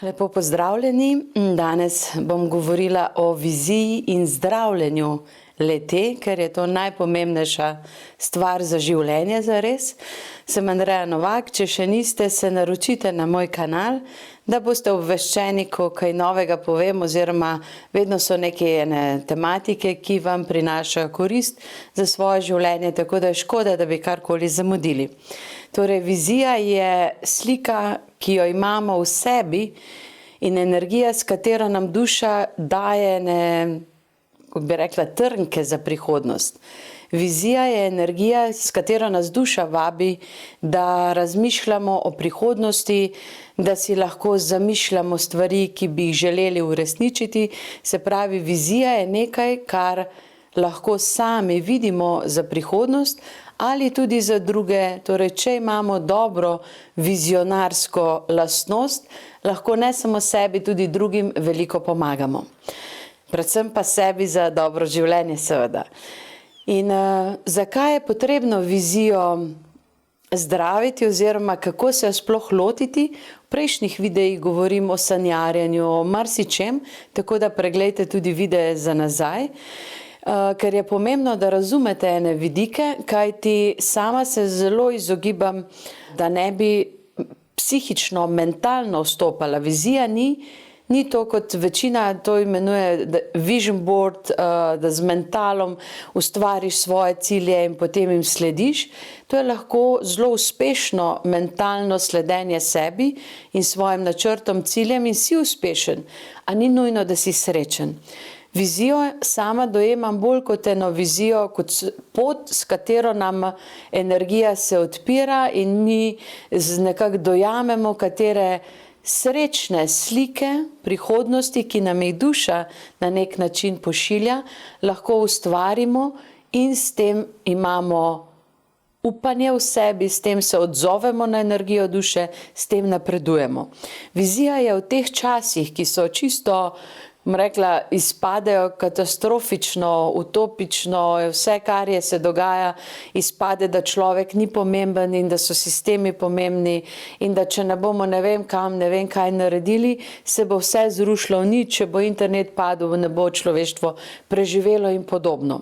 Lepo pozdravljeni. Danes bom govorila o viziji in zdravljenju le-te, ker je to najpomembnejša stvar za življenje zares. Sem Andreja Novak, če še niste, se naročite na moj kanal, da boste obveščeni, ko kaj novega povem, oziroma vedno so neke tematike, ki vam prinašajo korist za svoje življenje, tako da je škoda, da bi karkoli zamudili. Torej, vizija je slika, ki jo imamo v sebi, in energija, s katero nam duša daje kako bi rekla, trnke za prihodnost. Vizija je energija, s katero nas duša vabi, da razmišljamo o prihodnosti, da si lahko zamišljamo stvari, ki bi jih želeli uresničiti. Se pravi, vizija je nekaj, kar lahko sami vidimo za prihodnost ali tudi za druge. Torej, če imamo dobro vizionarsko lastnost, lahko ne samo sebi, tudi drugim veliko pomagamo. Predvsem pa sebi za dobro življenje, seveda. In zakaj je potrebno vizijo zdraviti oziroma kako se jo sploh lotiti? V prejšnjih videih govorim o sanjarjenju, o marsičem, tako da preglejte tudi videe za nazaj. Ker je pomembno, da razumete ene vidike, kajti sama se zelo izogibam, da ne bi psihično, mentalno vstopala. Vizija ni to, kot večina to imenuje vision board, da z mentalom ustvariš svoje cilje in potem jim slediš. To je lahko zelo uspešno mentalno sledenje sebi in svojim načrtom, ciljem, in si uspešen, a ni nujno, da si srečen. Vizijo sama dojemam bolj kot eno vizijo, kot pot, s katero nam energija se odpira in mi nekako dojamemo, katere srečne slike prihodnosti, ki nam jih duša na nek način pošilja, lahko ustvarimo in s tem imamo upanje v sebi, s tem se odzovemo na energijo duše, s tem napredujemo. Vizija je v teh časih, ki so čisto, rekla, izpadejo katastrofično, utopično, vse, kar se dogaja, izpade, da človek ni pomemben in da so sistemi pomembni in da če ne bomo ne vem kam, ne vem kaj naredili, se bo vse zrušilo v nič, če bo internet padel, ne bo človeštvo preživelo in podobno.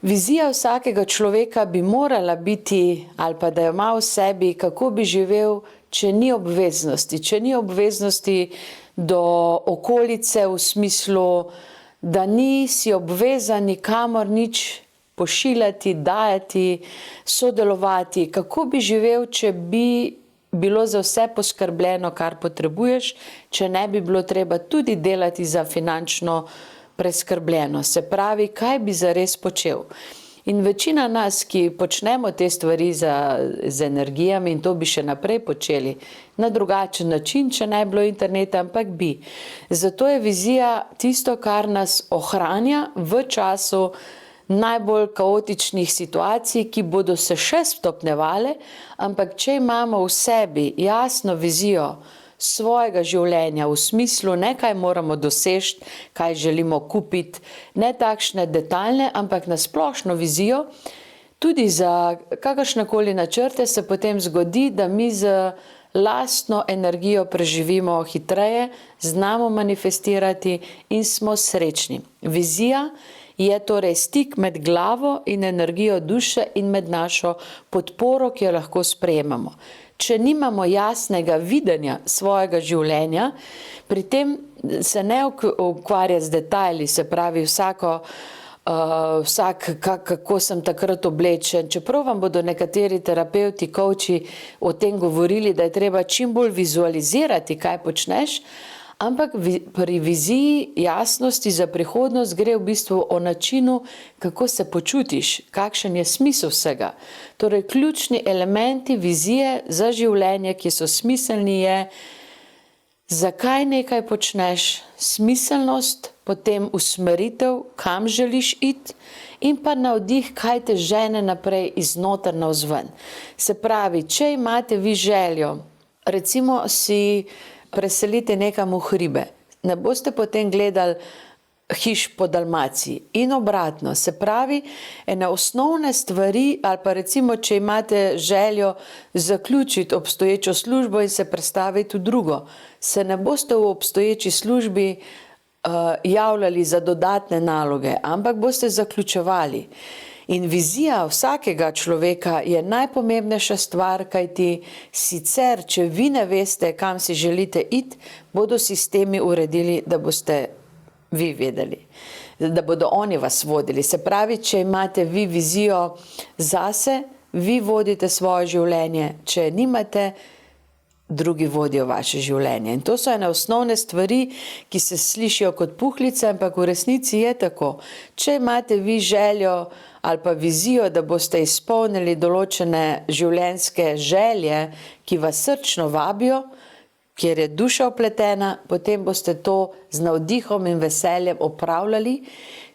Vizija vsakega človeka bi morala biti, ali pa da jo ima v sebi, kako bi živel, če ni obveznosti do okolice, v smislu, da nisi obvezan nikamor nič pošiljati, dajati, sodelovati. Kako bi živel, če bi bilo za vse poskrbljeno, kar potrebuješ, če ne bi bilo treba tudi delati za finančno preskrbljeno. Se pravi, kaj bi zares počel? In večina nas, ki počnemo te stvari z energijami, in to bi še naprej počeli na drugačen način, če ne bi bilo interneta, ampak bi. Zato je vizija tisto, kar nas ohranja v času najbolj kaotičnih situacij, ki bodo se še stopnjevale, ampak če imamo v sebi jasno vizijo svojega življenja, v smislu ne kaj moramo doseči, kaj želimo kupiti, ne takšne detaljne, ampak na splošno vizijo, tudi za kakršnekoli načrte se potem zgodi, da mi z lastno energijo preživimo hitreje, znamo manifestirati in smo srečni. Vizija je torej stik med glavo in energijo duše in med našo podporo, ki jo lahko sprejemamo. Če nimamo jasnega videnja svojega življenja, pri tem se ne ukvarja z detajli, se pravi kako sem takrat oblečen. Čeprav vam bodo nekateri terapevti, coachi o tem govorili, da je treba čim bolj vizualizirati, kaj počneš, ampak pri viziji jasnosti za prihodnost gre v bistvu o načinu, kako se počutiš, kakšen je smisel vsega. Torej, ključni elementi vizije za življenje, ki so smiselni, je, zakaj nekaj počneš, smiselnost, potem usmeritev, kam želiš iti, in pa navdih, kaj te žene naprej iznoter navzven. Se pravi, če imate vi željo, recimo si preselite nekam v hribe, ne boste potem gledali hiš po Dalmaciji in obratno. Se pravi, ene osnovne stvari, ali pa recimo, če imate željo zaključiti obstoječo službo in se prestaviti v drugo, se ne boste v obstoječi službi javljali za dodatne naloge, ampak boste zaključevali. In vizija vsakega človeka je najpomembnejša stvar, kajti sicer, če vi ne veste, kam si želite iti, bodo sistemi uredili, da boste vi vedeli, da bodo oni vas vodili. Se pravi, če imate vi vizijo zase, vi vodite svoje življenje, če nimate, drugi vodijo vaše življenje. In to so ene osnovne stvari, ki se slišijo kot puhlice, ampak v resnici je tako. Če imate vi željo ali pa vizijo, da boste izpolnili določene življenjske želje, ki vas srčno vabijo, kjer je duša vpletena, potem boste to z navdihom in veseljem opravljali.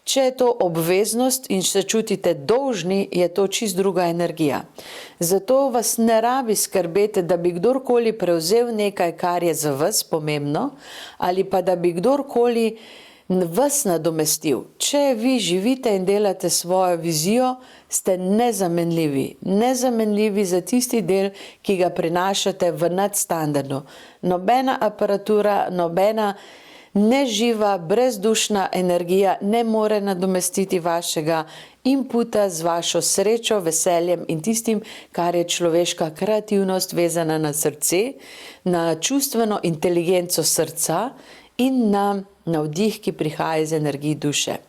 Če je to obveznost in se čutite dolžni, je to čist druga energija. Zato vas ne rabi skrbeti, da bi kdorkoli prevzel nekaj, kar je za vas pomembno, ali pa da bi kdorkoli vas nadomestil. Če vi živite in delate svojo vizijo, ste nezamenljivi. Nezamenljivi za tisti del, ki ga prinašate v nadstandardu. Nobena aparatura, nobena neživa, brezdušna energija ne more nadomestiti vašega inputa z vašo srečo, veseljem in tistim, kar je človeška kreativnost vezana na srce, na čustveno inteligenco srca in na navdih, ki prihaja iz energij duše.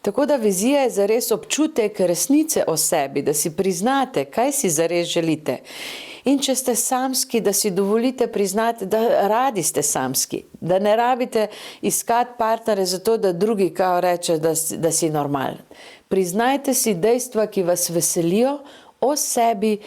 Tako da vizija je zares občutek resnice o sebi, da si priznate, kaj si zares želite. In če ste samski, da si dovolite priznati, da radi ste samski, da ne rabite iskati partnere zato, da drugi kao reče, da si normalen. Priznajte si dejstva, ki vas veselijo o sebi,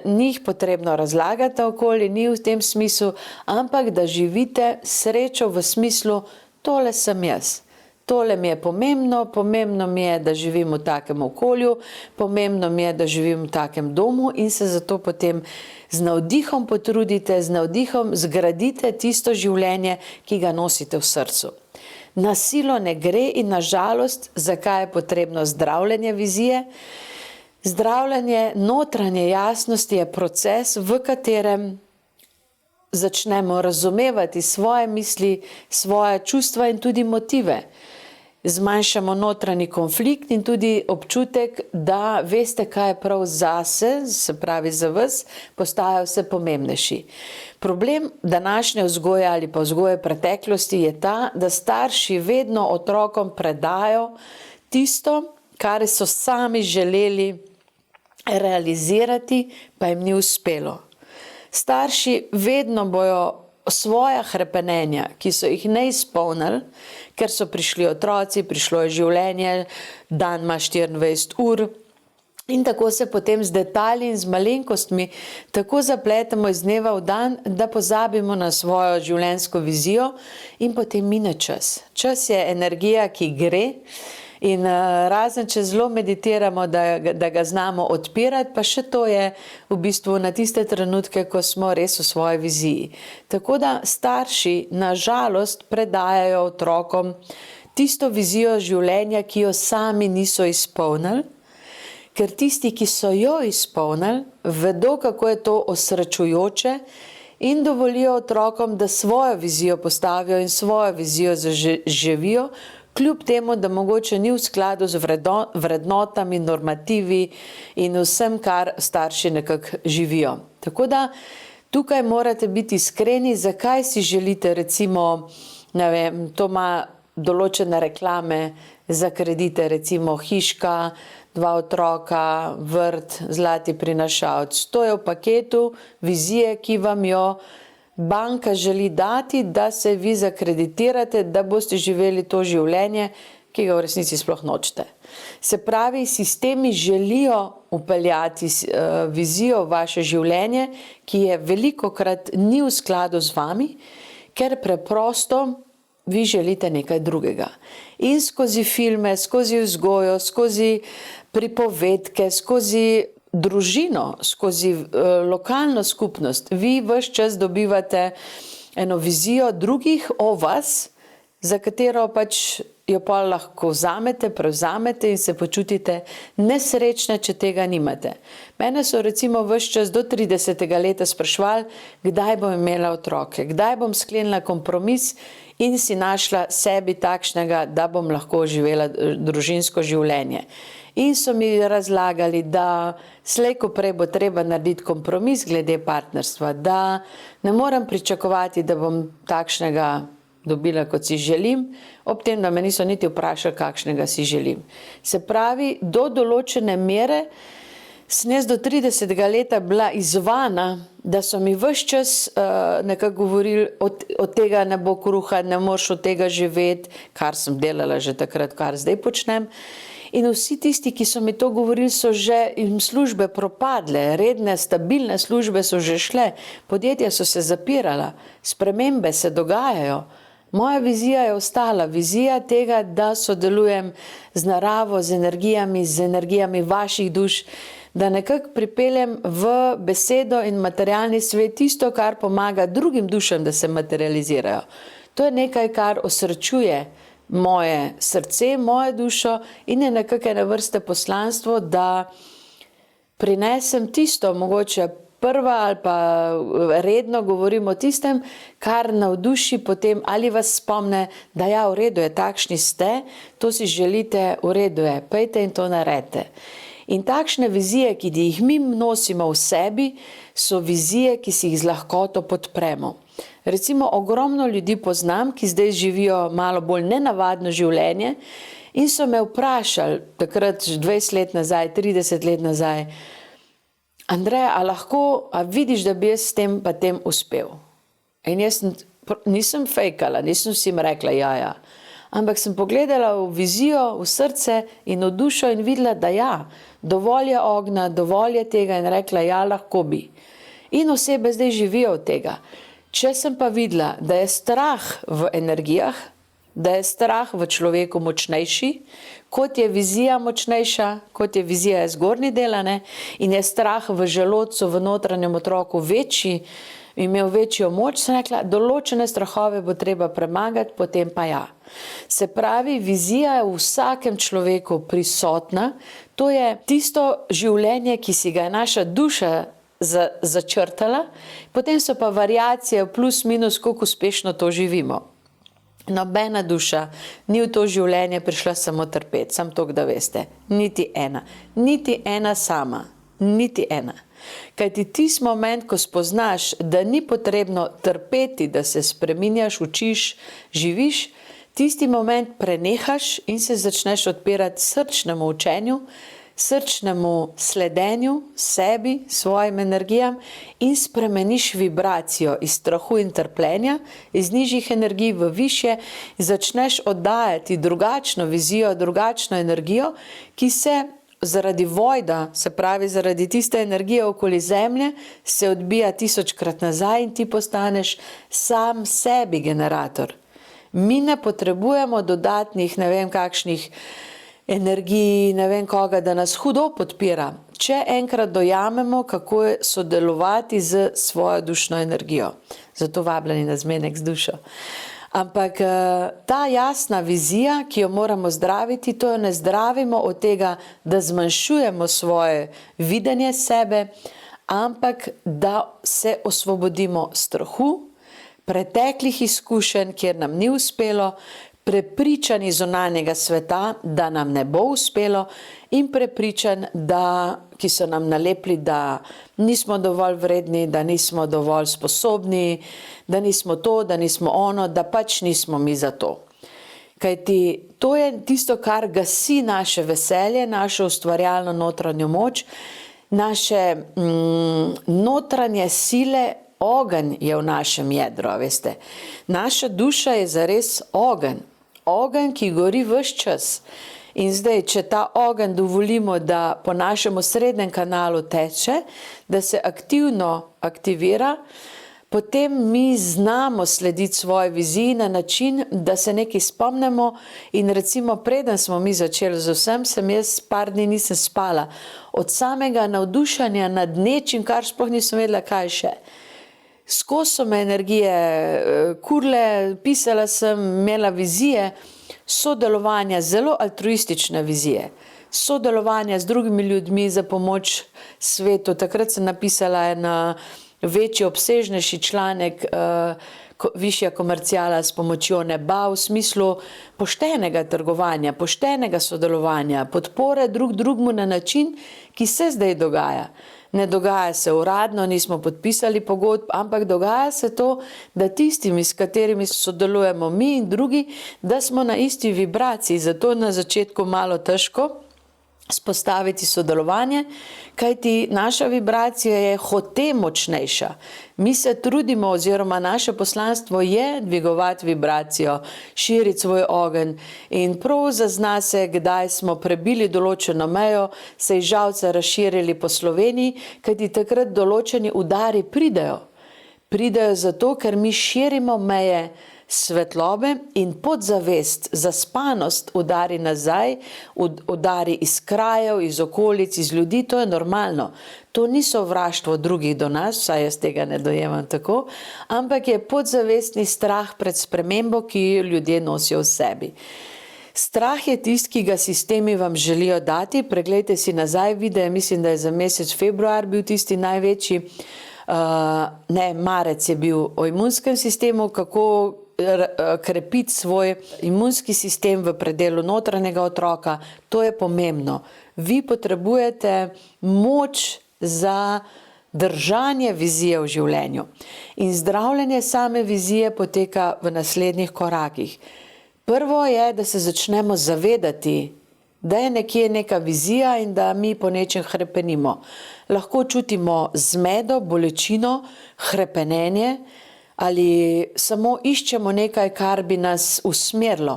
ni jih potrebno razlagati okoli, ni v tem smislu, ampak da živite srečo v smislu, tole sem jaz. Tole mi je pomembno, pomembno mi je, da živim v takem okolju, pomembno mi je, da živim v takem domu in se zato potem z navdihom potrudite, z navdihom zgradite tisto življenje, ki ga nosite v srcu. Na silo ne gre in na žalost, zakaj je potrebno zdravljenje vizije? Zdravljenje notranje jasnosti je proces, v katerem začnemo razumevati svoje misli, svoje čustva in tudi motive. Zmanjšamo notranji konflikt in tudi občutek, da veste, kaj je prav zase, se pravi za vas, postaja vse pomembnejši. Problem današnje vzgoje ali pa vzgoje preteklosti je ta, da starši vedno otrokom predajo tisto, kar so sami želeli realizirati, pa jim ni uspelo. Starši vedno bojo svoja hrepenenja, ki so jih ne izpolnili, ker so prišli otroci, prišlo je življenje, dan ima 24 ur in tako se potem z detalji in z malenkostmi tako zapletemo iz dneva v dan, da pozabimo na svojo življenjsko vizijo in potem mine čas. Čas je energija, ki gre. In razen, če zelo meditiramo, da ga znamo odpirati, pa še to je v bistvu na tiste trenutke, ko smo res v svoji viziji. Tako da starši na žalost predajajo otrokom tisto vizijo življenja, ki jo sami niso izpolnili, ker tisti, ki so jo izpolnili, vedo, kako je to osrečujoče in dovolijo otrokom, da svojo vizijo postavijo in svojo vizijo zaživijo, kljub temu, da mogoče ni v skladu z vrednotami, normativi in vsem, kar starši nekako živijo. Tako da tukaj morate biti iskreni, zakaj si želite, recimo, ne vem, to ima določene reklame za kredite, recimo hiška, 2 otroka, vrt, zlati prinašalec. To je v paketu vizije, ki vam jo banka želi dati, da se vi zakreditirate, da boste živeli to življenje, ki ga v resnici sploh nočete. Se pravi, sistemi želijo upeljati vizijo v vaše življenje, ki je velikokrat ni v skladu z vami, ker preprosto vi želite nekaj drugega. In skozi filme, skozi vzgojo, skozi pripovedke, skozi družino, skozi lokalno skupnost, vi ves čas dobivate eno vizijo drugih o vas, za katero pač jo pol lahko vzamete, prevzamete in se počutite nesrečne, če tega nimate. Mene so recimo ves čas do 30. leta spraševali, kdaj bom imela otroke, kdaj bom sklenila kompromis in si našla sebi takšnega, da bom lahko živela družinsko življenje. In so mi razlagali, da slej ko prej bo treba narediti kompromis glede partnerstva, da ne morem pričakovati, da bom takšnega dobila, kot si želim, ob tem, da me niso niti vprašali, kakšnega si želim. Se pravi, do določene mere sem jaz do 30. leta bila izzvana, da so mi ves čas nekako govorili, od tega ne bo kruha, ne moreš od tega živeti, kar sem delala že takrat, kar zdaj počnem. In vsi tisti, ki so mi to govorili, so že jim službe propadle, redne, stabilne službe so že šle, podjetja so se zapirala, spremembe se dogajajo. Moja vizija je ostala, vizija tega, da sodelujem z naravo, z energijami vaših duš, da nekako pripeljem v besedo in materialni svet tisto, kar pomaga drugim dušam, da se materializirajo. To je nekaj, kar osrečuje moje srce, mojo dušo in je nekako ene vrste poslanstvo, da prinesem tisto, mogoče prva ali pa redno govorim o tistem, kar navduši potem ali vas spomne, da ja, v redu je, takšni ste, to si želite, v redu je, pejte in to naredite. In takšne vizije, ki jih mi nosimo v sebi, so vizije, ki si jih z lahkoto podpremo. Recimo, ogromno ljudi poznam, ki zdaj živijo malo bolj nenavadno življenje in so me vprašali, takrat 20 let nazaj, 30 let nazaj, Andreja, a vidiš, da bi jaz s tem pa tem uspel? In jaz nisem fejkala, nisem si jim rekla ja. Ampak sem pogledala v vizijo, v srce in v dušo in videla, da ja, dovolj je ognja, dovolj je tega in rekla, ja, lahko bi. In osebe zdaj živijo od tega. Če sem pa videla, da je strah v energijah, da je strah v človeku močnejši, kot je vizija močnejša, kot je vizija zgornji del, in je strah v želodcu, v notranjem otroku večji, imel večjo moč, sem rekla, določene strahove bo treba premagati, potem pa ja. Se pravi, vizija je v vsakem človeku prisotna, to je tisto življenje, ki si ga je naša duša začrtala, potem so pa variacije plus minus, koliko uspešno to živimo. Nobena duša ni v to življenje prišla samo trpeti, samo to, da veste. Niti ena sama, niti ena. Kajti tisti moment, ko spoznaš, da ni potrebno trpeti, da se spreminjaš, učiš, živiš, tisti moment prenehaš in se začneš odpirati srčnemu učenju, srčnemu sledenju sebi, svojim energijam in spremeniš vibracijo iz strahu in trpljenja, iz nižjih energij v višje, začneš oddajati drugačno vizijo, drugačno energijo, ki se zaradi vojda, se pravi zaradi tiste energije okoli zemlje, se odbija 1000-krat nazaj in ti postaneš sam sebi generator. Mi ne potrebujemo dodatnih, ne vem kakšnih energiji, ne vem koga, da nas hudo podpira, če enkrat dojamemo, kako je sodelovati z svojo dušno energijo. Zato vabljeni na zmenek z dušo. Ampak ta jasna vizija, ki jo moramo zdraviti, to jo ne zdravimo od tega, da zmanjšujemo svoje videnje sebe, ampak da se osvobodimo strahu, preteklih izkušenj, kjer nam ni uspelo, prepričani zunanjega sveta, da nam ne bo uspelo in prepričan, ki so nam nalepili, da nismo dovolj vredni, da nismo dovolj sposobni, da nismo to, da nismo ono, da pač nismo mi za to. Kajti to je tisto, kar gasi naše veselje, našo ustvarjalno notranjo moč, naše notranje sile. Ogenj je v našem jedru, veste. Naša duša je zares ogenj. Ogenj, ki gori ves čas. In zdaj, če ta ogenj dovolimo, da po našem osrednjem kanalu teče, da se aktivno aktivira, potem mi znamo slediti svoji viziji na način, da se nekaj spomnimo in recimo preden smo mi začeli z vsem, sem jaz par dni nisem spala. Od samega navdušanja nad nečim, kar sploh nisem vedela, kaj še. Skozi so me energije kurle, pisala sem, imela vizije, sodelovanja, zelo altruistične vizije, sodelovanja z drugimi ljudmi za pomoč svetu. Takrat sem napisala en večji, obsežnejši članek, višja komerciala s pomočjo neba, v smislu poštenega trgovanja, poštenega sodelovanja, podpore drugemu na način, ki se zdaj dogaja. Ne dogaja se uradno, nismo podpisali pogodb, ampak dogaja se to, da tistimi, s katerimi sodelujemo mi in drugi, da smo na isti vibraciji. Zato je na začetku malo težko spostaviti sodelovanje, kajti naša vibracija je hote močnejša. Mi se trudimo, oziroma naše poslanstvo je dvigovati vibracijo, širiti svoj ogenj in prav zazna se, kdaj smo prebili določeno mejo, se iz žalca razširili po Sloveniji, kajti takrat določeni udari pridejo. Pridejo zato, ker mi širimo meje svetlobe in podzavest, zaspanost udari nazaj, udari iz krajev, iz okolic, iz ljudi, to je normalno. To ni sovraštvo drugih do nas, vsaj jaz tega ne dojemam tako, ampak je podzavestni strah pred spremembo, ki jo ljudje nosijo v sebi. Strah je tisti, ki ga sistemi vam želijo dati. Preglejte si nazaj videe, mislim, da je za mesec februar bil tisti največji, marec je bil o imunskem sistemu, kako krepiti svoj imunski sistem v predelu notranjega otroka. To je pomembno. Vi potrebujete moč za držanje vizije v življenju. In zdravljenje same vizije poteka v naslednjih korakih. Prvo je, da se začnemo zavedati, da je nekje neka vizija in da mi po nečem hrepenimo. Lahko čutimo zmedo, bolečino, hrepenenje, ali samo iščemo nekaj, kar bi nas usmerilo.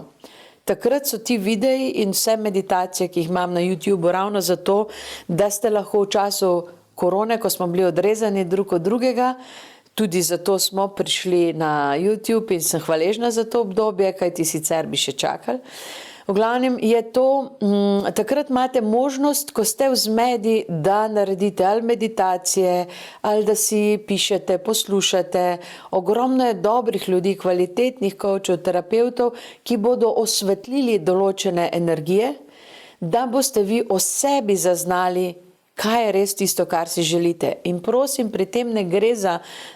Takrat so ti videi in vse meditacije, ki jih imam na YouTubeu, ravno zato, da ste lahko v času korone, ko smo bili odrezani drug od drugega, tudi zato smo prišli na YouTube in sem hvaležna za to obdobje, kajti sicer bi še čakali. V glavnem je to, takrat imate možnost, ko ste v zmedi, da naredite ali meditacije, ali da si pišete, poslušate. Ogromno je dobrih ljudi, kvalitetnih coachov, terapevtov, ki bodo osvetlili določene energije, da boste vi o sebi zaznali, kaj je res tisto, kar si želite. In prosim, pri tem ne gre za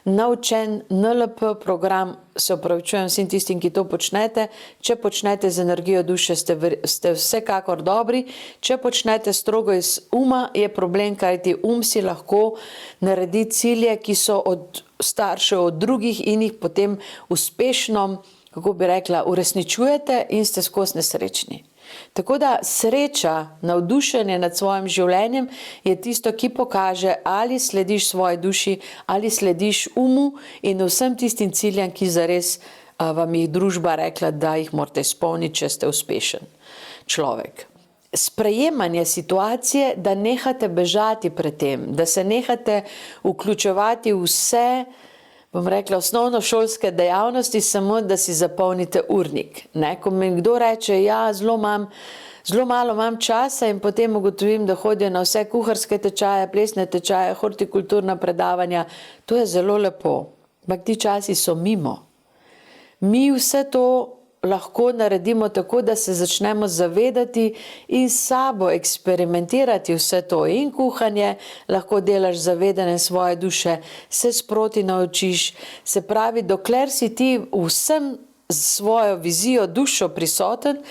naučen NLP program, se opravičujem vsem tistim, ki to počnete. Če počnete z energijo duše, ste vsekakor dobri. Če počnete strogo iz uma, je problem, kajti si lahko naredi cilje, ki so od staršev, od drugih in jih potem uspešno, kako bi rekla, uresničujete in ste skozi nesrečni. Tako da sreča, navdušenje nad svojim življenjem je tisto, ki pokaže, ali slediš svoji duši, ali slediš umu in vsem tistim ciljem, ki zares vam jih družba rekla, da jih morate izpolniti, če ste uspešen človek. Sprejemanje situacije, da nehate bežati pred tem, da se nehate vključevati v vse, bom rekla, osnovnošolske dejavnosti, samo da si zapolnite urnik. Ko mi kdo reče, ja, zelo malo imam časa in potem ugotovim, da hodijo na vse kuharske tečaje, plesne tečaje, hortikulturna predavanja, to je zelo lepo. Ampak ti časi so mimo. Mi vse to lahko naredimo tako, da se začnemo zavedati in s sabo eksperimentirati vse to. In kuhanje lahko delaš z zavedanjem svoje duše, se sproti naučiš. Se pravi, dokler si ti vsem svojo vizijo, dušo prisoten,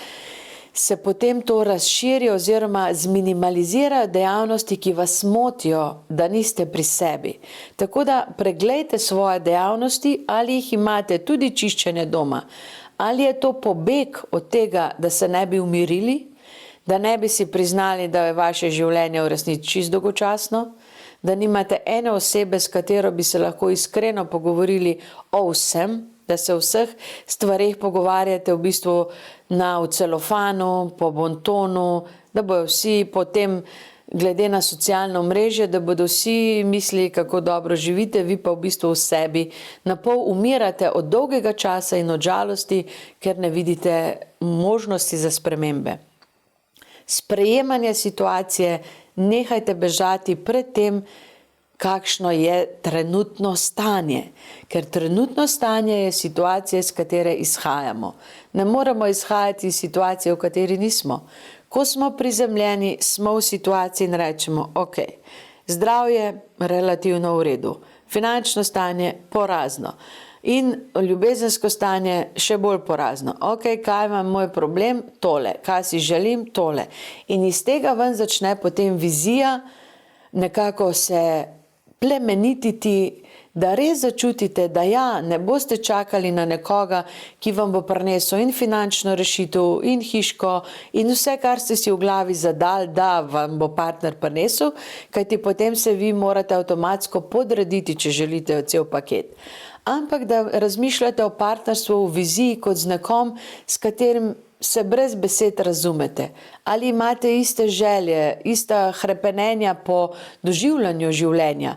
se potem to razširi oziroma zminimalizirajo dejavnosti, ki vas motijo, da niste pri sebi. Tako da preglejte svoje dejavnosti, ali jih imate, tudi čiščenje doma. Ali je to pobeg od tega, da se ne bi umirili, da ne bi si priznali, da je vaše življenje v resnici čisto dolgočasno, da nimate ene osebe, s katero bi se lahko iskreno pogovorili o vsem, da se o vseh stvareh pogovarjate v bistvu v celofanu, po bontonu, da bojo vsi potem glede na socialno mreže, da bodo vsi mislili, kako dobro živite, vi pa v bistvu v sebi napol umirate od dolgega časa in od žalosti, ker ne vidite možnosti za spremembe. Sprejemanje situacije, nehajte bežati pred tem, kakšno je trenutno stanje. Ker trenutno stanje je situacija, iz katere izhajamo. Ne moremo izhajati iz situacije, v kateri nismo. Ko smo prizemljeni, smo v situaciji in rečemo, ok, zdravje relativno v redu, finančno stanje porazno in ljubezensko stanje še bolj porazno. Ok, kaj imam moj problem? Tole. Kaj si želim? Tole. In iz tega ven začne potem vizija nekako se plemenititi, da res začutite, da ja, ne boste čakali na nekoga, ki vam bo prinesel in finančno rešitev, in hiško, in vse, kar ste si v glavi zadali, da vam bo partner prinesel, kajti potem se vi morate avtomatsko podrediti, če želite cel paket. Ampak da razmišljate o partnerstvu v viziji kot z nekom, s katerim se brez besed razumete. Ali imate iste želje, ista hrepenenja po doživljanju življenja.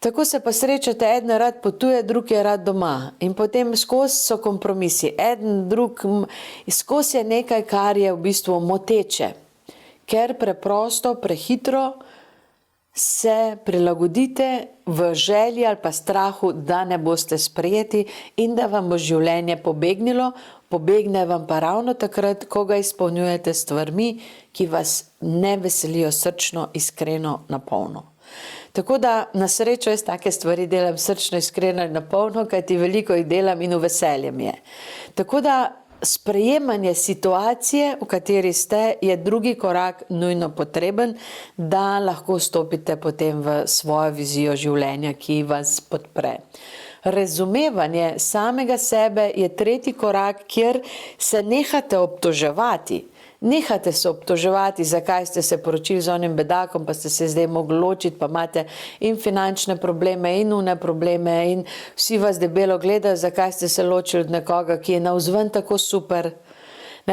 Tako se pa srečate, eden rad potuje, drug je rad doma. In potem skozi so kompromisi. Eden, drug, skozi je nekaj, kar je v bistvu moteče. Ker preprosto, prehitro se prilagodite v želji ali pa strahu, da ne boste sprejeti in da vam bo življenje pobegnilo. Pobegne vam pa ravno takrat, ko ga izpolnjujete s stvarmi, ki vas ne veselijo srčno, iskreno, napolno. Tako da na srečo jaz take stvari delam srčno, iskreno in napolno, kajti veliko jih delam in v veselje mi je. Tako da sprejemanje situacije, v kateri ste, je drugi korak nujno potreben, da lahko stopite potem v svojo vizijo življenja, ki vas podpre. Razumevanje samega sebe je tretji korak, kjer se nehate obtoževati. Nehate se obtoževati, zakaj ste se poročili z onim bedakom, pa ste se zdaj mogli ločiti, pa imate in finančne probleme, in une probleme, in vsi vas debelo gledajo, zakaj ste se ločili od nekoga, ki je navzven tako super.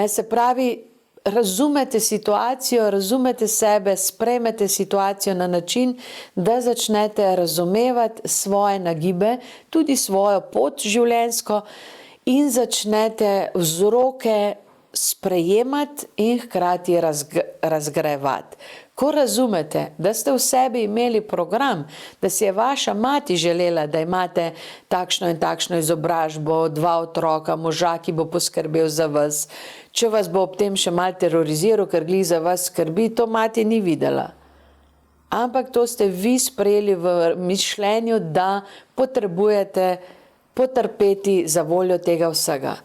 Se pravi, razumete situacijo, razumete sebe, sprejmete situacijo na način, da začnete razumevati svoje nagibe, tudi svojo pot življenjsko in začnete vzroke sprejemati in hkrati razgrajevati. Ko razumete, da ste v sebi imeli program, da si je vaša mati želela, da imate takšno in takšno izobražbo, 2 otroka, moža, ki bo poskrbel za vas, če vas bo ob tem še malo teroriziral, ker glih za vas skrbi, to mati ni videla. Ampak to ste vi sprejeli v mišljenju, da potrebujete potrpeti za voljo tega vsega.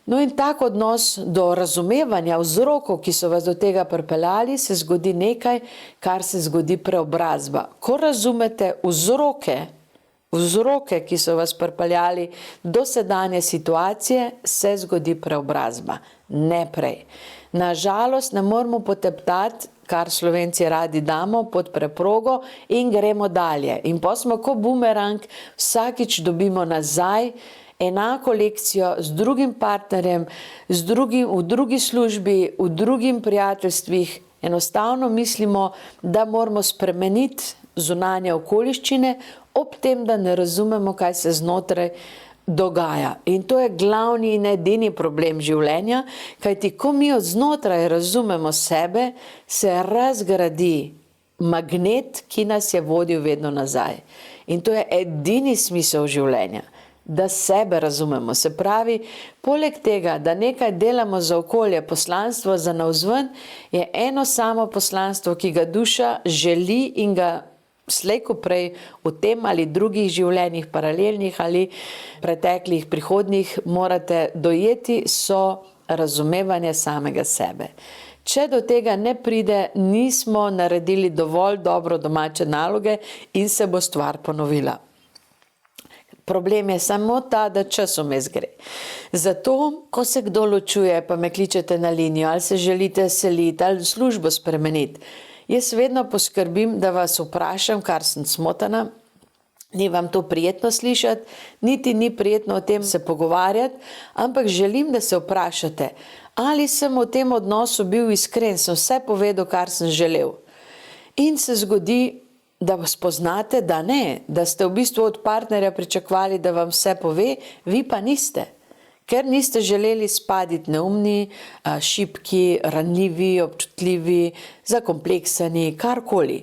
No in tak odnos do razumevanja vzrokov, ki so vas do tega pripeljali, se zgodi nekaj, kar se zgodi preobrazba. Ko razumete vzroke, ki so vas pripeljali do sedanje situacije, se zgodi preobrazba, ne prej. Na žalost ne moramo poteptati, kar Slovenci radi damo, pod preprogo in gremo dalje. In potem smo ko bumerang, vsakič dobimo nazaj enako lekcijo z drugim partnerjem, v drugi službi, v drugim prijateljstvih. Enostavno mislimo, da moramo spremeniti zunanje okoliščine, ob tem, da ne razumemo, kaj se znotraj dogaja. In to je glavni in edini problem življenja, kajti ko mi od znotraj razumemo sebe, se razgradi magnet, ki nas je vodil vedno nazaj. In to je edini smisel življenja. Da sebe razumemo. Se pravi, poleg tega, da nekaj delamo za okolje, poslanstvo za navzven, je eno samo poslanstvo, ki ga duša želi in ga slej ko prej v tem ali drugih življenjih, paralelnih ali preteklih, prihodnjih, morate dojeti, so razumevanje samega sebe. Če do tega ne pride, nismo naredili dovolj dobro domače naloge in se bo stvar ponovila. Problem je samo ta, da čas vmes gre. Zato, ko se kdo ločuje, pa me kličete na linijo, ali se želite seliti, ali službo spremeniti, jaz vedno poskrbim, da vas vprašam, kar sem smotana, ni vam to prijetno slišati, niti ni prijetno o tem se pogovarjati, ampak želim, da se vprašate, ali sem v tem odnosu bil iskren, sem vse povedal, kar sem želel. In se zgodi, da spoznate, da ne, da ste v bistvu od partnerja pričakovali, da vam vse pove, vi pa niste. Ker niste želeli spaditi neumni, šibki, ranljivi, občutljivi, zakompleksani, karkoli.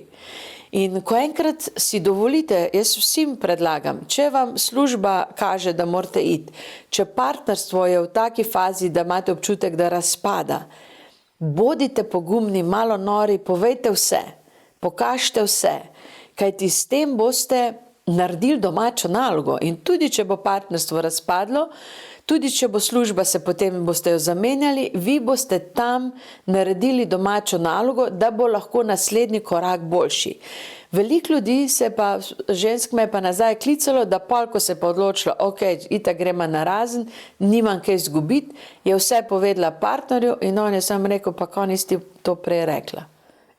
In ko enkrat si dovolite, jaz vsem predlagam, če vam služba kaže, da morate iti, če partnerstvo je v taki fazi, da imate občutek, da razpada, bodite pogumni, malo nori, povejte vse, pokažite vse, kajti s tem boste naredili domačo nalogo in tudi, če bo partnerstvo razpadlo, tudi, če bo služba se potem boste jo zamenjali, vi boste tam naredili domačo nalogo, da bo lahko naslednji korak boljši. Veliko ljudi se pa, žensk me je pa nazaj klicalo, da pol, ko se pa odločilo, ok, itak gremo narazen, nimam kaj izgubiti, je vse povedala partnerju in on je sam rekel, pa ko nisi to prej rekla.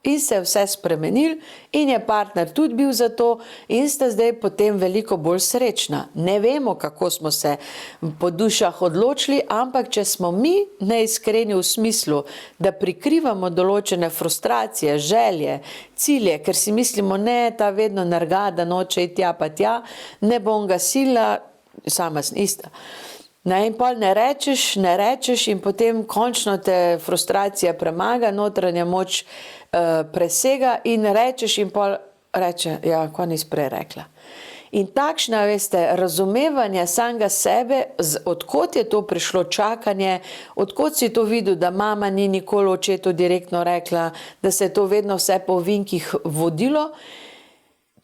In se je vse spremenil in je partner tudi bil za to in sta zdaj potem veliko bolj srečna. Ne vemo, kako smo se po dušah odločili, ampak če smo mi neiskreni v smislu, da prikrivamo določene frustracije, želje, cilje, ker si mislimo, ne, ta vedno nerga, da noče iti tja pa tja, ne bom ga sila, sama sem ista. In pol ne rečeš in potem končno te frustracija premaga, notranja moč presega in rečeš in pol reče, ja, ko nisi prej rekla. In takšna, veste, razumevanje samega sebe, odkot je to prišlo čakanje, odkot si to videl, da mama ni nikoli očetu direktno rekla, da se je to vedno vse po ovinkih vodilo.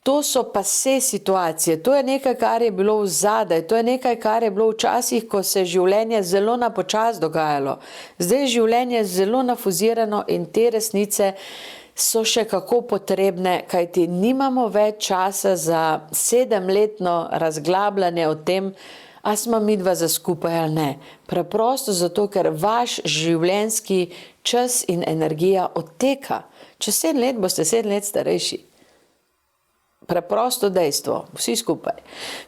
To so pa vse situacije, to je nekaj, kar je bilo vzadaj, to je nekaj, kar je bilo včasih, ko se je življenje zelo na počas dogajalo. Zdaj je življenje zelo nafuzirano in te resnice so še kako potrebne, kajti nimamo več časa za 7-letno razglabljanje o tem, a smo midva za skupaj ali ne. Preprosto zato, ker vaš življenjski čas in energija odteka. Čez 7 let boste 7 let starejši. Preprosto dejstvo, vsi skupaj.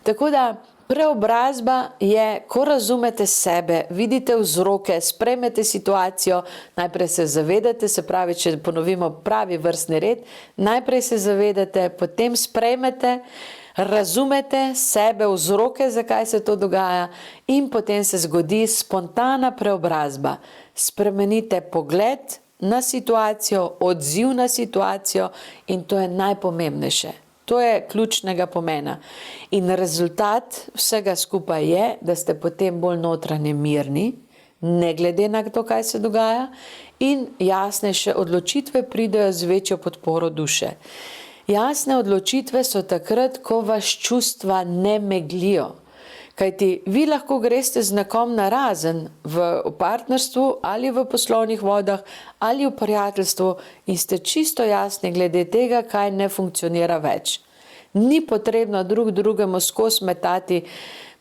Tako da preobrazba je, ko razumete sebe, vidite vzroke, sprejmete situacijo, najprej se zavedate, se pravi, če ponovimo pravi vrstni red, najprej se zavedate, potem sprejmete, razumete sebe, vzroke, zakaj se to dogaja in potem se zgodi spontana preobrazba. Spremenite pogled na situacijo, odziv na situacijo in to je najpomembnejše. To je ključnega pomena. In rezultat vsega skupaj je, da ste potem bolj notranje mirni, ne glede na to, kaj se dogaja, in jasnejše odločitve pridejo z večjo podporo duše. Jasne odločitve so takrat, ko vas čustva ne meglijo. Kajti vi lahko greste z nekom narazen v partnerstvu ali v poslovnih vodah ali v prijateljstvu in ste čisto jasni glede tega, kaj ne funkcionira več. Ni potrebno drugemu skozi metati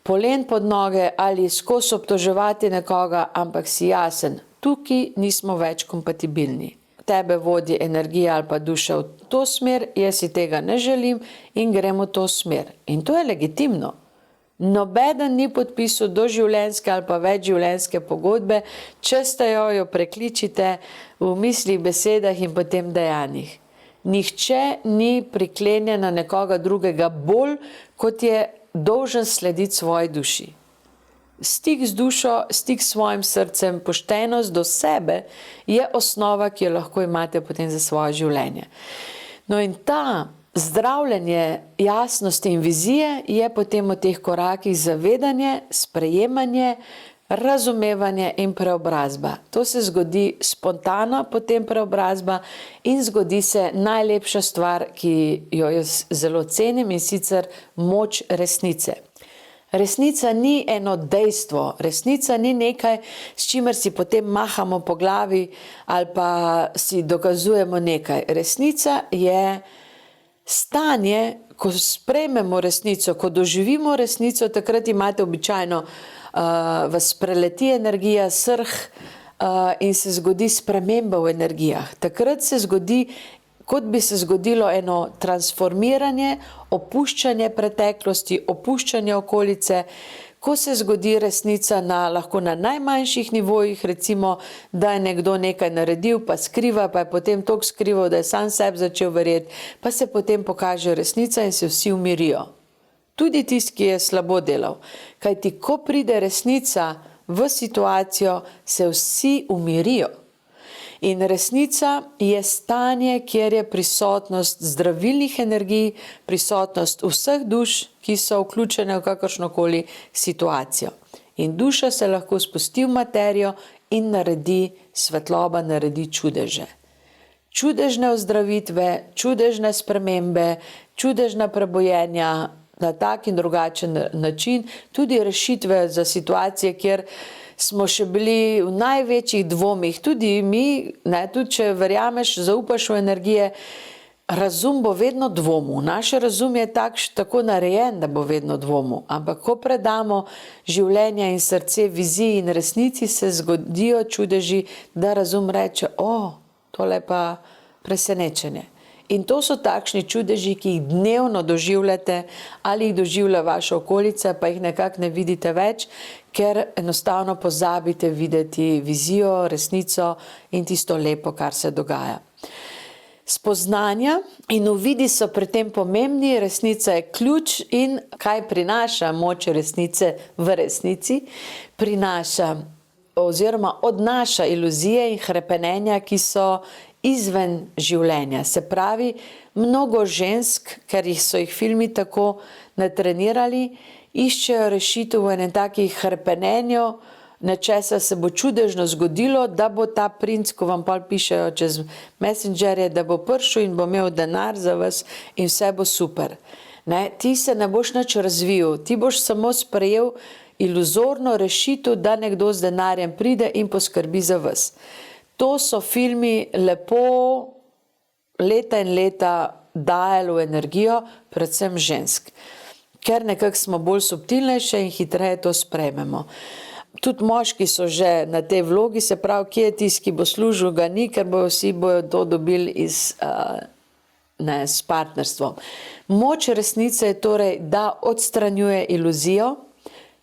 polen pod noge ali skozi obtoževati nekoga, ampak si jasen, tukaj nismo več kompatibilni. Tebe vodi energija ali pa duša v to smer, jaz si tega ne želim in gremo v to smer. In to je legitimno. Nobeden ni podpisal doživljenjske ali pa večživljenjske pogodbe, če ste jo prekličite v mislih, besedah in potem dejanjih. Nihče ni priklenjen na nekoga drugega bolj, kot je dolžen slediti svoji duši. Stik z dušo, stik s svojim srcem, poštenost do sebe je osnova, ki jo lahko imate potem za svoje življenje. No in ta zdravljenje jasnosti in vizije je potem v teh korakih zavedanje, sprejemanje, razumevanje in preobrazba. To se zgodi spontano, potem preobrazba in zgodi se najlepša stvar, ki jo jaz zelo cenim in sicer moč resnice. Resnica ni eno dejstvo, resnica ni nekaj, s čimer si potem mahamo po glavi ali pa si dokazujemo nekaj. Resnica je stanje, ko sprejmemo resnico, ko doživimo resnico, takrat imate običajno, vas preleti energija, srh in se zgodi sprememba v energijah. Takrat se zgodi, kot bi se zgodilo eno transformiranje, opuščanje preteklosti, opuščanje okolice, ko se zgodi resnica lahko na najmanjših nivojih, recimo, da je nekdo nekaj naredil, pa skriva, pa je potem toliko skrival, da je sam sebi začel verjeti, pa se potem pokaže resnica in se vsi umirijo. Tudi tisti, ki je slabo delal. Kajti, ko pride resnica v situacijo, se vsi umirijo. In resnica je stanje, kjer je prisotnost zdravilnih energij, prisotnost vseh duš, ki so vključene v kakršnokoli situacijo. In duša se lahko spusti v materijo in naredi svetloba, naredi čudeže. Čudežne ozdravitve, čudežne spremembe, čudežna prebojenja na tak in drugačen način, tudi rešitve za situacije, kjer smo še bili v največjih dvomih, tudi mi, tudi če verjameš, zaupaš v energije, razum bo vedno dvomil. Naš razum je tako narejen, da bo vedno dvomil. Ampak ko predamo življenje in srce viziji in resnici, se zgodijo čudeži, da razum reče, tole pa presenečenje. In to so takšni čudeži, ki jih dnevno doživljate ali jih doživlja vaša okolica, pa jih nekako ne vidite več, ker enostavno pozabite videti vizijo, resnico in tisto lepo, kar se dogaja. Spoznanja in uvidi so pri tem pomembni, resnica je ključ in kaj prinaša moč resnice v resnici? Prinaša oziroma odnaša iluzije in hrepenenja, ki so izven življenja. Se pravi, mnogo žensk, ker so jih filmi tako natrenirali, iščejo rešitev v enem takih hrepenenju, nečesa se bo čudežno zgodilo, da bo ta princ, ko vam pol pišejo čez messengerje, da bo prišel in bo imel denar za vas in vse bo super. Ti se ne boš nič razvil, ti boš samo sprejel iluzorno rešitev, da nekdo z denarjem pride in poskrbi za vas. To so filmi lepo leta in leta dajali v energijo, predvsem žensk. Ker nekako smo bolj subtilnejše in hitreje to sprejmemo. Tudi moški so že na tej vlogi, se pravi, kje je tisti, ki bo služil, ga ni, ker vsi bojo to dobili s partnerstvom. Moč resnice je torej, da odstranjuje iluzijo,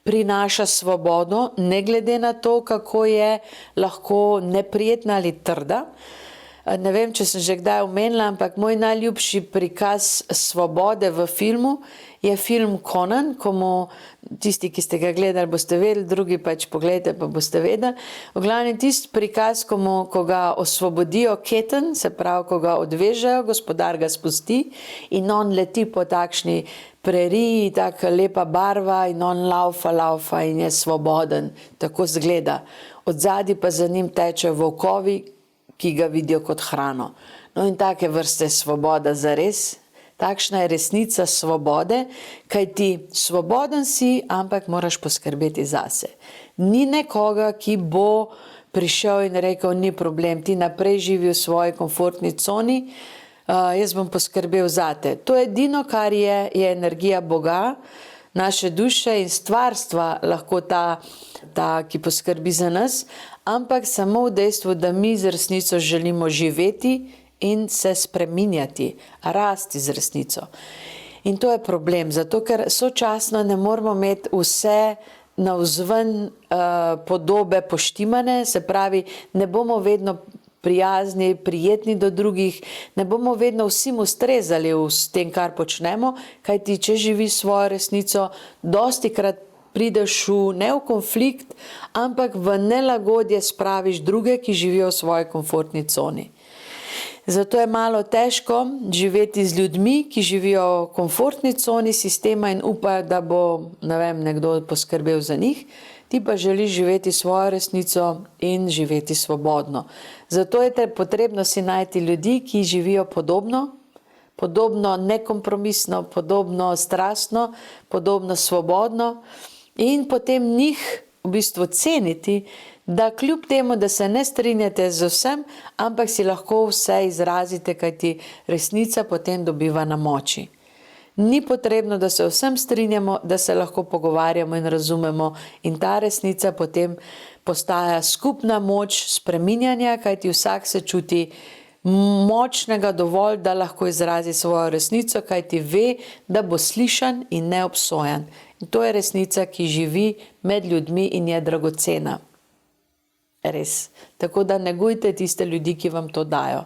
prinaša svobodo, ne glede na to, kako je lahko neprijetna ali trda. Ne vem, če sem že kdaj omenila, ampak moj najljubši prikaz svobode v filmu je film Conan, komu tisti, ki ste ga gledali, boste vedeli, drugi pač pogledajte, pa boste vedeli. V glavnem tisti prikaz, ko ga osvobodijo keten, se pravi, ko ga odvežejo, gospodar ga spusti in on leti po takšni preriji, taka lepa barva in on laufa in je svoboden, tako zgleda. Odzadi pa za njim tečejo volkovi, ki ga vidijo kot hrano. No in take vrste svoboda zares. Takšna je resnica svobode, kaj ti svoboden si, ampak moraš poskrbeti zase. Ni nekoga, ki bo prišel in rekel, ni problem, ti naprej živi v svoji komfortni coni, jaz bom poskrbel zate. To edino, kar je energija Boga, naše duše in stvarstva, lahko ta, ki poskrbi za nas, ampak samo v dejstvu, da mi z resnico želimo živeti in se spreminjati, rasti z resnico. In to je problem, zato ker sočasno ne moramo imeti vse navzven podobe poštimane, se pravi, ne bomo vedno prijazni, prijetni do drugih, ne bomo vedno vsem ustrezali s tem, kar počnemo, kajti če živi svojo resnico, dostikrat prideš ne v konflikt, ampak v nelagodje spraviš druge, ki živijo v svoji komfortni coni. Zato je malo težko živeti z ljudmi, ki živijo v komfortni coni sistema in upajo, da bo, nekdo poskrbel za njih. Ti pa želiš živeti svojo resnico in živeti svobodno. Zato je potrebno si najti ljudi, ki živijo podobno nekompromisno, podobno strastno, podobno svobodno in potem njih v bistvu ceniti, da kljub temu, da se ne strinjate z vsem, ampak si lahko vse izrazite, kajti resnica potem dobiva na moči. Ni potrebno, da se vsem strinjamo, da se lahko pogovarjamo in razumemo in ta resnica potem postaja skupna moč spreminjanja, kajti vsak se čuti močnega dovolj, da lahko izrazi svojo resnico, kajti ve, da bo slišan in ne obsojan. In to je resnica, ki živi med ljudmi in je dragocena. Res. Tako da negujte tiste ljudi, ki vam to dajo.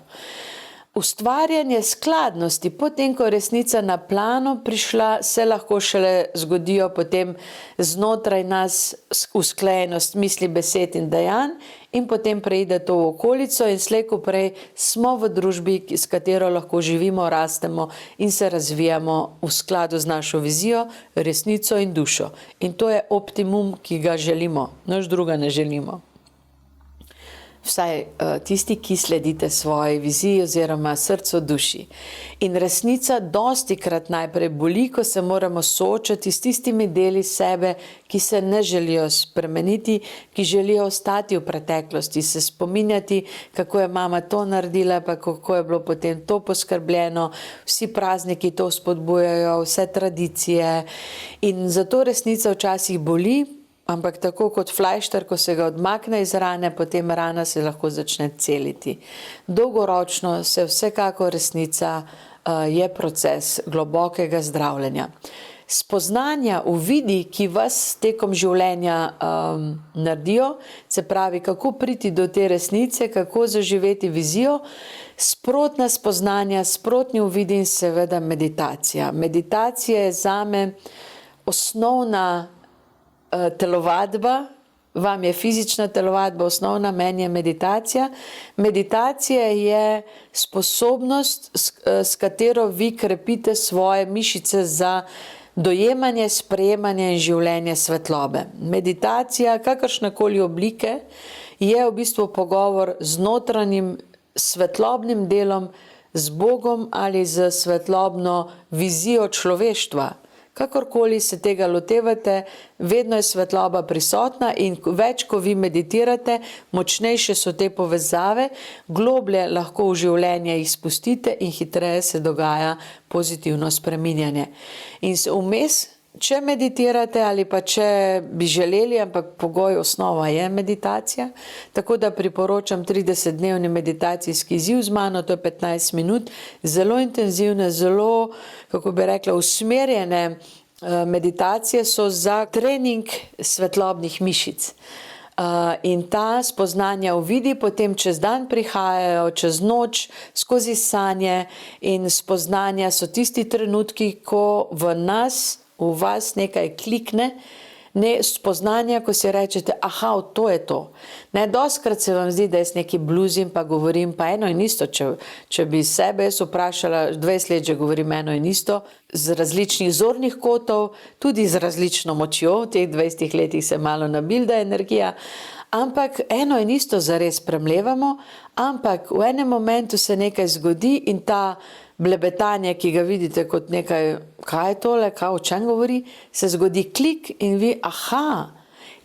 Ustvarjanje skladnosti, potem ko je resnica na plano prišla, se lahko šele zgodijo potem znotraj nas usklajenost misli, besed in dejanj in potem preide to v okolico in slej ko prej smo v družbi, s katero lahko živimo, rastemo in se razvijamo v skladu z našo vizijo, resnico in dušo. In to je optimum, ki ga želimo, nič druga ne želimo. Vsaj tisti, ki sledite svoji viziji oziroma srcu, duši. In resnica dostikrat najprej boli, ko se moramo soočati s tistimi deli sebe, ki se ne želijo spremeniti, ki želijo ostati v preteklosti, se spominjati, kako je mama to naredila, pa kako je bilo potem to poskrbljeno, vsi prazniki to spodbujajo, vse tradicije. In zato resnica včasih boli, ampak tako kot flajšter, ko se ga odmakne iz rane, potem rana se lahko začne celiti. Dolgoročno se vsekako resnica je proces globokega zdravljenja. Spoznanja, uvidi, ki vas tekom življenja naredijo, se pravi, kako priti do te resnice, kako zaživeti vizijo, sprotna spoznanja, sprotni uvidi in seveda meditacija. Meditacija je zame osnovna telovadba, vam je fizična telovadba osnovna, meni je meditacija. Meditacija je sposobnost, s katero vi krepite svoje mišice za dojemanje, sprejemanje in življenje svetlobe. Meditacija, kakršnekoli oblike, je v bistvu pogovor z notranjim svetlobnim delom, z Bogom ali z svetlobno vizijo človeštva. Kakorkoli se tega lotevate, vedno je svetloba prisotna in več, ko vi meditirate, močnejše so te povezave, globlje lahko v življenje jih spustite in hitreje se dogaja pozitivno spreminjanje. In vmes, če meditirate ali pa če bi želeli, ampak pogoj osnova je meditacija, tako da priporočam 30-dnevni meditacijski izziv z mano, to je 15 minut, zelo intenzivne, zelo, kako bi rekla, usmerjene meditacije so za trening svetlobnih mišic. In ta spoznanja uvidi potem čez dan prihajajo, čez noč, skozi sanje in spoznanja so tisti trenutki, ko v nas, v vas nekaj klikne, spoznanja, ko si rečete, aha, to je to. Dostikrat se vam zdi, da jaz nekaj bluzim, pa govorim, pa eno in isto, če bi sebe jaz vprašala, 20 let že govorim eno in isto, z različnih zornih kotov, tudi z različno močjo, v teh 20 letih se malo nabilda energija, ampak eno in isto zares premlevamo, ampak v enem momentu se nekaj zgodi in ta blebetanje, ki ga vidite kot nekaj, kaj je tole, kaj o čem govori, se zgodi klik in vi, aha,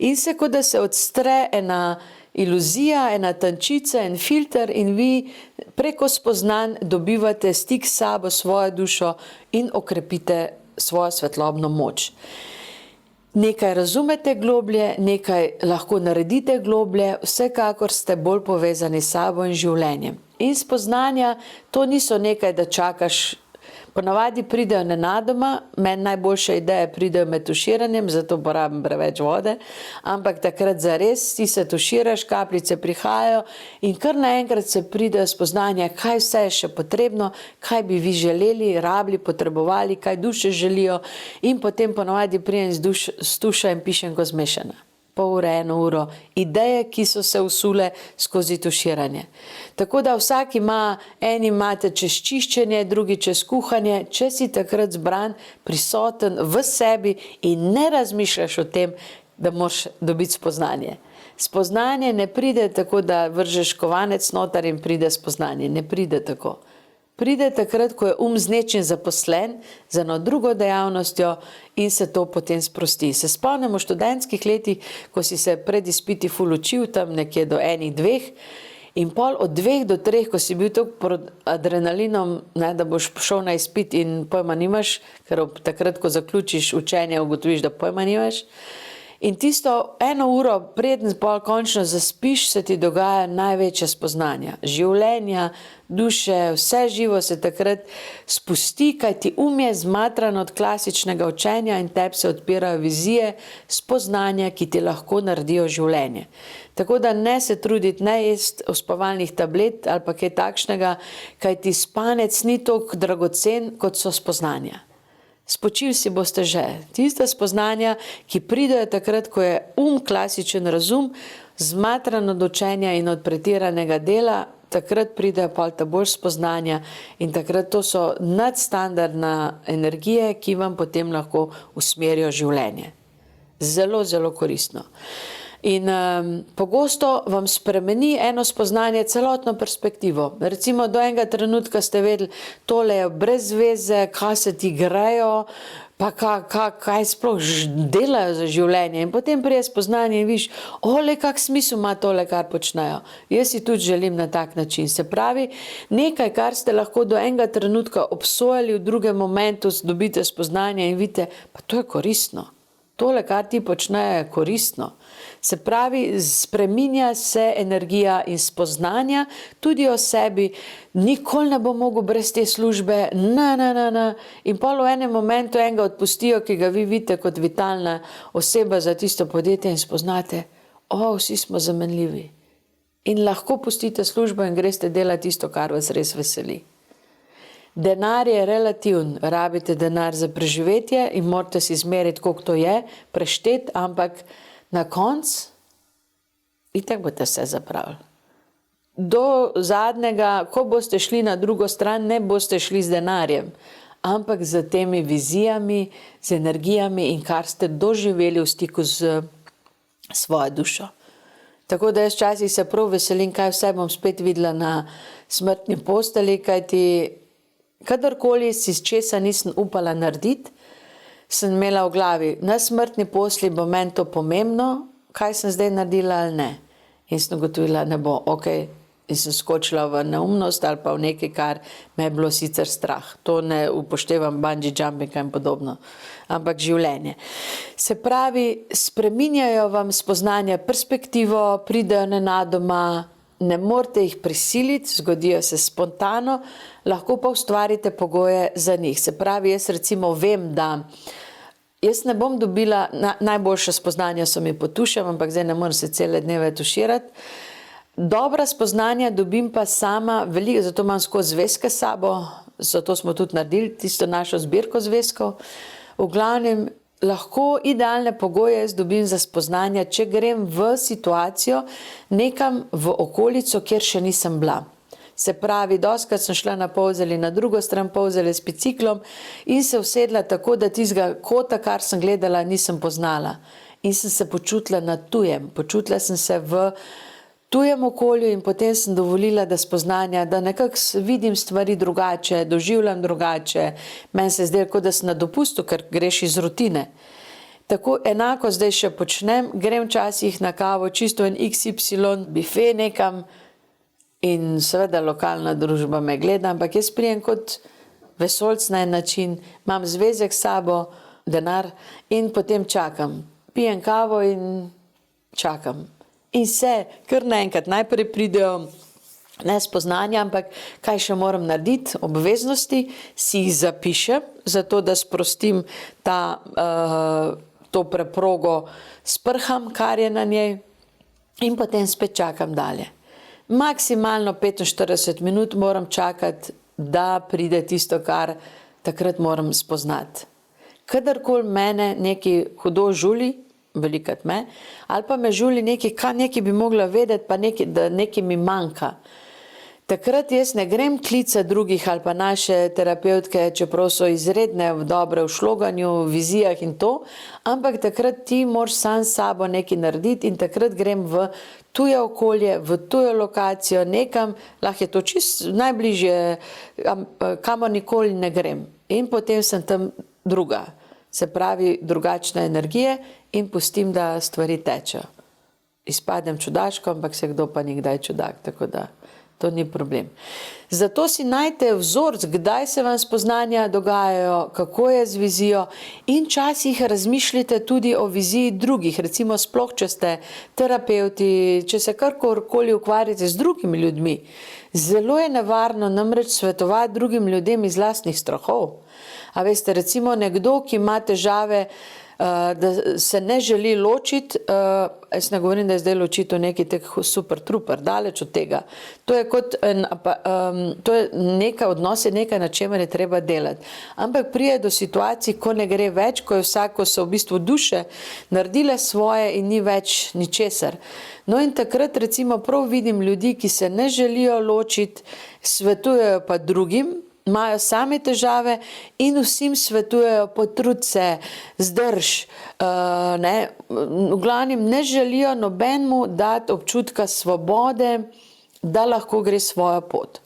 in se kot da se odstre ena iluzija, ena tančica, en filter in vi preko spoznanj dobivate stik s sabo, svojo dušo in okrepite svojo svetlobno moč. Nekaj razumete globlje, nekaj lahko naredite globlje, vsekakor ste bolj povezani s sabo in življenjem. In spoznanja, to niso nekaj, da čakaš, ponavadi pridejo nenadoma, meni najboljše ideje pridejo med tuširanjem, zato porabim preveč vode, ampak takrat zares ti se tuširaš, kapljice prihajajo in kar naenkrat se pridejo spoznanja, kaj vse je še potrebno, kaj bi vi želeli, rabili, potrebovali, kaj duše želijo in potem ponavadi pridem z dušo in pišem ko zmešana. Pol ure, 1 uro, ideje, ki so se usule skozi tuširanje. Tako da vsak ima, eni imate čez čiščenje, drugi čez kuhanje, če si takrat zbran, prisoten v sebi in ne razmišljaš o tem, da moraš dobiti spoznanje. Spoznanje ne pride tako, da vržeš kovanec noter in pride spoznanje. Ne pride tako. Pride takrat, ko je z nečim zaposlen, z eno drugo dejavnostjo in se to potem sprosti. Se spomnim v študentskih letih, ko si se pred izpiti ful učil, tam nekje do 1-2 in pol od 2 do 3, ko si bil tako pod adrenalinom, da boš šel na izpit in pojma nimaš, ker takrat, ko zaključiš učenje, ugotoviš, da pojma nimaš. In tisto 1 uro, preden pol končno zaspiš, se ti dogaja največja spoznanja. Življenja, duše, vse živo se takrat spusti, kaj ti je zmatran od klasičnega učenja in tebi se odpirajo vizije, spoznanja, ki ti lahko naredijo življenje. Tako da ne se truditi, ne jesti uspavalnih tablet ali pa kaj takšnega, kaj ti spanec ni toliko dragocen, kot so spoznanja. Spočili si boste že. Tista spoznanja, ki pridejo takrat, ko je klasičen razum, zmatran od učenja in od pretiranega dela, takrat pridejo pol ta bolj spoznanja in takrat to so nadstandardna energije, ki vam potem lahko usmerijo življenje. Zelo, zelo koristno. In pogosto vam spremeni eno spoznanje celotno perspektivo. Recimo do enega trenutka ste vedeli, tole je brez veze, kaj se ti grejo, pa kaj sploh delajo za življenje. In potem prije spoznanje in viš, kak smisel ima tole, kar počnejo. Jaz si tudi želim na tak način. Se pravi, nekaj, kar ste lahko do enega trenutka obsojali, v drugem momentu dobite spoznanje in vidite, pa to je koristno. Tole, kar ti počnejo, je koristno. Se pravi, spreminja se energija in spoznanja tudi o sebi. Nikoli ne bo mogel brez te službe, In pol v enem momentu enega odpustijo, ki ga vi vidite kot vitalna oseba za tisto podjetje in spoznate, vsi smo zamenljivi. In lahko pustite službo in greste delati tisto, kar vas res veseli. Denar je relativen, rabite denar za preživetje in morate si izmeriti, koliko to je, prešteti, ampak na koncu itak boste vse zapravili. Do zadnjega, ko boste šli na drugo stran, ne boste šli z denarjem, ampak z temi vizijami, z energijami in kar ste doživeli v stiku z svojo dušo. Tako da jaz včasih se prav veselim, kaj vse bom spet videla na smrtni posteli, kajti kadarkoli si z česa nisem upala narediti, sem imela v glavi, na smrtni posli bo meni to pomembno, kaj sem zdaj naredila ali ne. In sem ugotovila, ne bo, in sem skočila v neumnost ali pa v nekaj, kar me je bilo sicer strah. To ne upoštevam bungee jumpinga in podobno, ampak življenje. Se pravi, spreminjajo vam spoznanja perspektivo, pridejo nenadoma, ne morete jih prisiliti, zgodijo se spontano, lahko pa ustvarite pogoje za njih. Se pravi, jaz recimo vem, da jaz ne bom dobila, najboljša spoznanja so mi potušam, ampak zdaj ne morem se cele dneve tuširati. Dobra spoznanja dobim pa sama, veliko, zato imam skozi zvezke s sabo, zato smo tudi naredili tisto našo zbirko zvezkov. V glavnem, lahko idealne pogoje jaz dobim za spoznanja, če grem v situacijo nekam v okolico, kjer še nisem bila. Se pravi, dostikrat sem šla na Polzeli, na drugo stran Polzele s biciklom in se usedla tako, da tistega kota, kar sem gledala, nisem poznala. In sem se počutila na tujem, počutila sem se v tujem okolju in potem sem dovolila, da spoznanja, da nekako vidim stvari drugače, doživljam drugače. Meni se zdelo, kot da sem na dopustu, ker greš iz rutine. Tako enako zdaj še počnem, grem včasih na kavo, čisto en XY bife nekam in seveda lokalna družba me gleda, ampak jaz prijem kot vesoljc na en način, imam zvezek s sabo, denar in potem čakam. Pijem kavo in čakam. In se, kar naenkrat najprej pridejo ne spoznanja, ampak kaj še moram narediti, obveznosti, si jih zapišem, zato da sprostim to preprogo, sprham, kar je na njej in potem spet čakam dalje. Maksimalno 45 minut moram čakati, da pride tisto, kar takrat moram spoznati. Kadarkoli mene nekaj hudo žuli, velikrat me, ali pa me žuli nekaj bi mogla vedeti, pa da nekaj mi manjka. Takrat jaz ne grem klicati drugih ali pa naše terapevtke, čeprav so izredne, dobre v šloganju, v vizijah in to, ampak takrat ti moraš sam s sabo nekaj narediti in takrat grem v tuje okolje, v tujo lokacijo, nekam, lahko je to čisto najbližje, kamor nikoli ne grem. In potem sem tam druga. Se pravi, drugačne energije in pustim, da stvari tečejo. Izpadem čudaško, ampak se kdo pa nikdaj čudak, tako da to ni problem. Zato si najte vzorc, kdaj se vam spoznanja dogajajo, kako je z vizijo in včasih razmišljate tudi o viziji drugih, recimo sploh, če ste terapevti, če se karkoli ukvarjate z drugimi ljudmi. Zelo je nevarno namreč svetovati drugim ljudem iz lastnih strahov. A veste, recimo nekdo, ki ima težave, da se ne želi ločiti, jaz ne govorim, da je zdaj ločitev neki tek super truper, daleč od tega. To je kot, to je nekaj odnos, je nekaj, na čemer je treba delati. Ampak pride do situacij, ko ne gre več, ko so v bistvu duše naredile svoje in ni več ničesar. No in takrat recimo prav vidim ljudi, ki se ne želijo ločiti, svetujejo pa drugim, imajo same težave in vsem svetujejo potrud se, zdrž, v glavnem ne želijo nobenemu dati občutka svobode, da lahko gre svojo pot.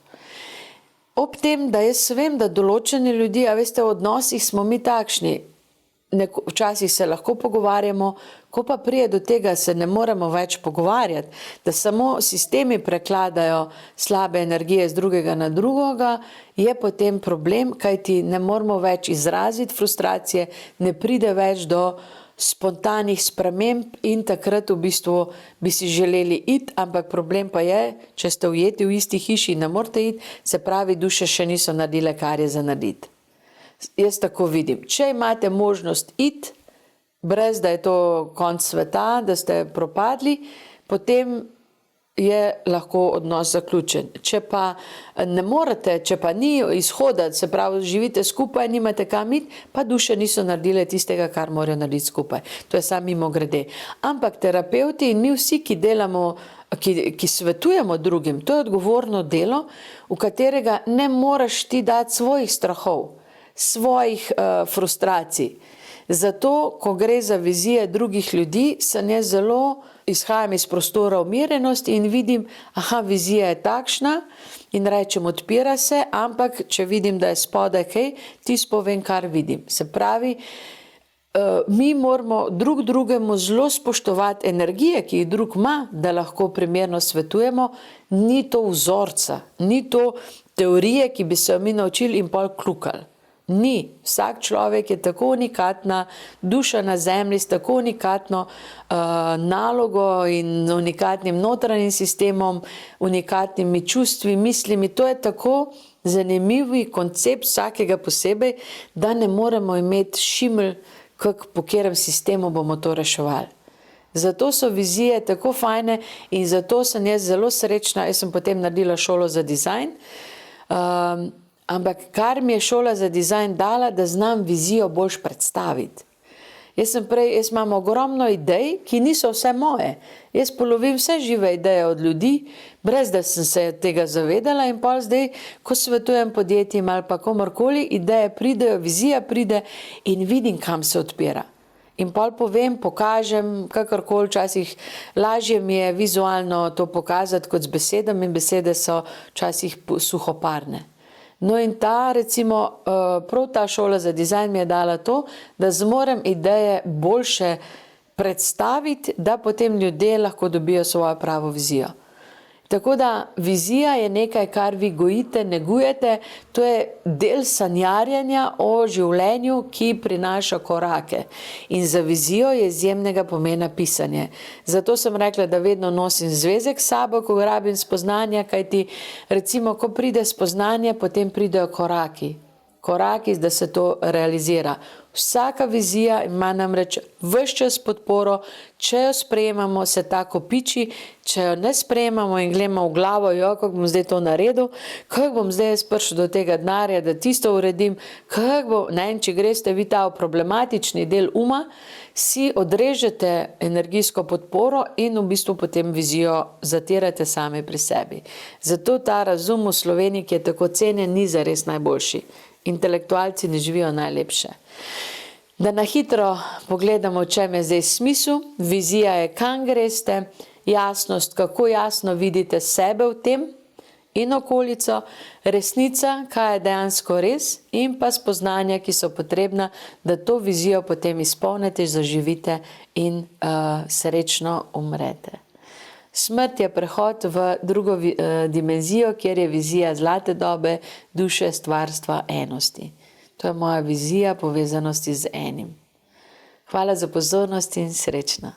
Ob tem, da jaz vem, da določeni ljudi, a veste, v odnosih smo mi takšni, včasih se lahko pogovarjamo, ko pa prije do tega se ne moremo več pogovarjati, da samo sistemi prekladajo slabe energije z drugega na drugega, je potem problem, kajti ne moramo več izraziti frustracije, ne pride več do spontanih sprememb in takrat v bistvu bi si želeli iti, ampak problem pa je, če ste ujeti v isti hiši in ne morate iti, se pravi, duše še niso naredile, kar je za narediti. Jaz tako vidim. Če imate možnost iti, brez da je to konc sveta, da ste propadli, potem je lahko odnos zaključen. Če pa ne morete, če pa ni izhoda, se pravi, živite skupaj, nimate kam iti, pa duše niso naredile tistega, kar morajo narediti skupaj. To je samo mimogrede. Ampak terapevti in mi vsi, ki delamo, ki svetujemo drugim, to je odgovorno delo, v katerega ne moreš ti dati svojih strahov, svojih frustracij. Zato, ko gre za vizije drugih ljudi, sem jaz zelo izhajam iz prostora umirjenosti in vidim, vizija je takšna in rečem, odpira se, ampak če vidim, da je spodaj kaj, ti povem, kar vidim. Se pravi, mi moramo drugemu zelo spoštovati energije, ki jih drug ima, da lahko primerno svetujemo, ni to vzorca, ni to teorije, ki bi se jo mi naučili in pol klukali. Ni. Vsak človek je tako unikatna duša na zemlji s tako unikatno nalogo in unikatnim notranjim sistemom, unikatnimi čustvi, mislimi. To je tako zanimivi koncept vsakega posebej, da ne moremo imeti šimelj, po katerem sistemu bomo to reševali. Zato so vizije tako fajne in zato sem jaz zelo srečna. Jaz sem potem naredila šolo za dizajn, ampak kar mi je šola za dizajn dala, da znam vizijo boljš predstaviti. Jaz imam ogromno idej, ki niso vse moje. Jaz polovim vse žive ideje od ljudi, brez da sem se tega zavedala in pol zdaj, ko svetujem podjetjem ali pa komorkoli, ideje pridejo, vizija pride in vidim, kam se odpira. In pol povem, pokažem, kakorkoli, včasih lažje mi je vizualno to pokazati kot z besedami in besede so včasih suhoparne. No in recimo, prav ta šola za dizajn mi je dala to, da zmorem ideje boljše predstaviti, da potem ljudje lahko dobijo svojo pravo vizijo. Tako da vizija je nekaj, kar vi gojite, negujete, to je del sanjarjanja o življenju, ki prinaša korake. In za vizijo je izjemnega pomena pisanje. Zato sem rekla, da vedno nosim zvezek s sabo, ko rabim spoznanja, kajti recimo, ko pride spoznanje, potem pridejo koraki. Koraki, da se to realizira. Vsaka vizija ima namreč ves čas podporo, če jo sprejemamo, se ta kopiči, če jo ne sprejemamo in gledamo v glavo, kako bom zdaj to naredil, kako bom zdaj jaz prišel do tega denarja, da tisto uredim, če greste vi ta problematični del uma, si odrežete energijsko podporo in v bistvu potem vizijo zatirate sami pri sebi. Zato ta razum v Sloveniji, ki je tako cenjen, ni zares najboljši. Intelektualci ne živijo najlepše. Da na hitro pogledamo, v čem je zdaj smisel. Vizija je, kam greste, jasnost, kako jasno vidite sebe v tem in okolico, resnica, kaj je dejansko res in pa spoznanja, ki so potrebna, da to vizijo potem izpolnite, zaživite in srečno umrete. Smrt je prehod v drugo dimenzijo, kjer je vizija zlate dobe, duše, stvarstva, enosti. To je moja vizija povezanosti z enim. Hvala za pozornost in srečno.